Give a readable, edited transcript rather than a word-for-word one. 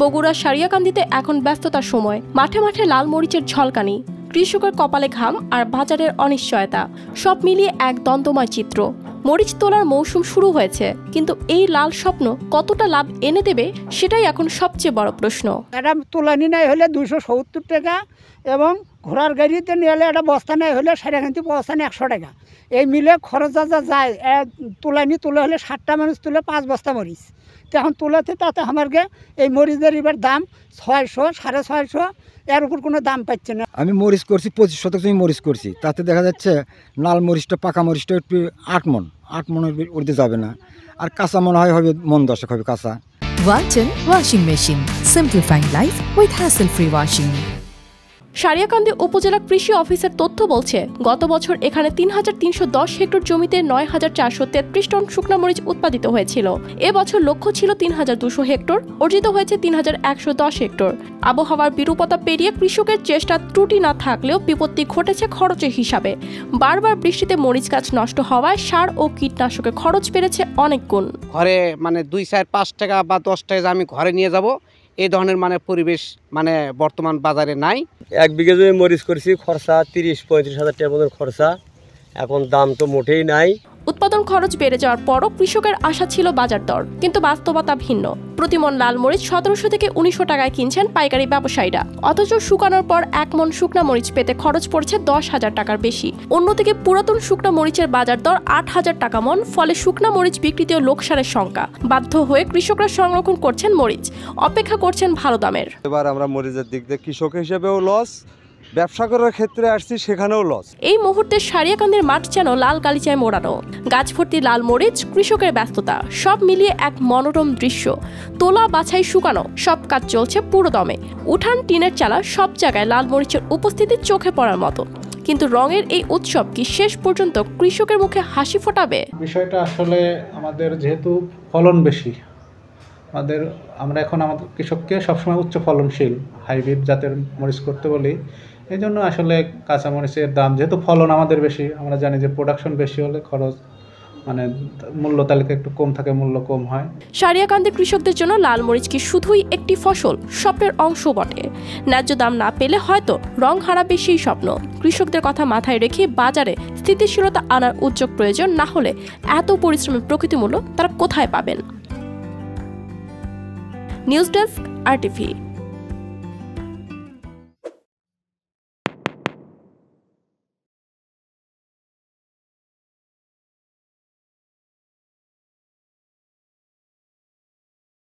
বগুড়ার সারিয়াকান্দিতে এখন ব্যস্ততার সময়। মাঠে মাঠে লাল মরিচের ঝলকানি, কৃষকের কপালে ঘাম আর বাজারের অনিশ্চয়তা, সব মিলিয়ে এক দ্বন্দ্বময় চিত্র। মরিচ তোলার মৌসুম শুরু হয়েছে, কিন্তু এই লাল স্বপ্ন কতটা লাভ এনে দেবে সেটাই এখন সবচেয়ে বড় প্রশ্ন। এটা তোলানি নাই হলে 270 টাকা এবং ঘোড়ার গাড়িতে নিয়ে এলে একটা বস্তা নাই হলে সারিয়াকান্দি পৌঁছানো 100 টাকা। এই মিলে খরচ যা যায়, তোলানি তুলে হলে 60টা মানুষ তুলে 5 বস্তা মরিচ। তো এখন তোলাতে তাতে আমাকে এই মরিচের এবার দাম 600, 650, এর উপর কোনো দাম পাচ্ছে না। আমি মরিচ করছি 25 শতক জমি মরিচ করছি, তাতে দেখা যাচ্ছে লাল মরিচটা পাকা মরিচটা একটু 8 মন উঠতে যাবে না, আর কাঁচা মনে হয় হবে মন 10 হবে কাঁচা। Walton Washing Machine, simplifying life with hassle-free washing. Sariakandi উপজেলা কৃষি অফিসের তথ্য বলছে, গত বছর এখানে 3310 হেক্টর জমিতে 9433 টন শুকনা মরিচ উৎপাদিত হয়েছিল। এবছর লক্ষ্য ছিল 3200 হেক্টর, অর্জিত হয়েছে 3110 হেক্টর। আবহাওয়ার বিরূপতা পেরিয়ে কৃষকের চেষ্টা ত্রুটি না থাকলেও বিপত্তি ঘটেছে খরচের হিসাবে। বারবার বৃষ্টিতে মরিচ গাছ নষ্ট হওয়ায় সার ও কীটনাশকের খরচ বেড়েছে অনেক গুণ। ঘরে 2, 4, 5 টাকা বা 10 টাকা আমি ঘরে নিয়ে যাব, এই ধরনের পরিবেশ বর্তমান বাজারে নাই। 1 বিঘা জমি মরিচ করেছি, খরচা 30-35 হাজার টাকা মতো খরচা, এখন দাম তো মোটেই নাই। উৎপাদন খরচ বেড়ে যাওয়ার পরও কৃষকের আশা ছিল বাজার দর, কিন্তু বাস্তবতা ভিন্ন। প্রতিমন লাল মরিচ 1700 থেকে 1900 টাকায় কিনছেন পাইকারি ব্যবসায়ীরা, অথচ শুকানোর পর 1 মন শুকনা মরিচ পেতে খরচ পড়ছে 10,000 টাকার বেশি। অন্যদিকে পুরাতন শুকনা মরিচের বাজার দর 8,000 টাকা মন, ফলে শুকনা মরিচ বিক্রিতেও লোকসানের শঙ্কা। বাধ্য হয়ে কৃষকরা সংরক্ষণ করছেন মরিচ, অপেক্ষা করছেন ভালো দামের। এবার আমরা মরিচের দিক দিয়ে কৃষক হিসেবেও লস, ব্যবসা করার ক্ষেত্রে আসছি সেখানেও লস। এই মুহূর্তে সারিয়াকান্দির মাঠ যেন লাল গালিচায় মোড়ানো, গাছ ভর্তি লাল মরিচ, কৃষকের ব্যস্ততা, সব মিলিয়ে এক মনোরম দৃশ্য। তোলা, বাছাই, শুকানো, সব কাজ চলছে পুরো দমে। উঠান, টিনের চালা, সব জায়গায় লাল মরিচের উপস্থিতি চোখে পড়ার মতো। কিন্তু রঙের এই উৎসব কি শেষ পর্যন্ত কৃষকের মুখে হাসি ফোটাবে? বিষয়টা আসলে আমাদের যেহেতু ফলন বেশি, আমরা এখন আমাদের কৃষককে সবসময় উচ্চ ফলনশীল হাইব্রিড জাতের মরিচ করতে বলি। এই জন্য আসলে কাঁচা মরিচের দাম, যেহেতু ফলন আমাদের বেশি, আমরা জানি যে প্রোডাকশন বেশি হলে খরচ মূল্য তালিকা একটু কম থাকে, মূল্য কম হয়। সারিয়াকান্দি কৃষকদের জন্য লাল মরিচ কি শুধুই একটি ফসল, স্বপ্নের অংশ বটে। ন্যায্য দাম না পেলে হয়তো রং হারাবে সেই স্বপ্ন। কৃষকদের কথা মাথায় রেখে বাজারে স্থিতিশীলতা আনার উদ্যোগ প্রয়োজন, না হলে এত পরিশ্রমের প্রকৃতি মূল্য তারা কোথায় পাবেন? News desk, RTV।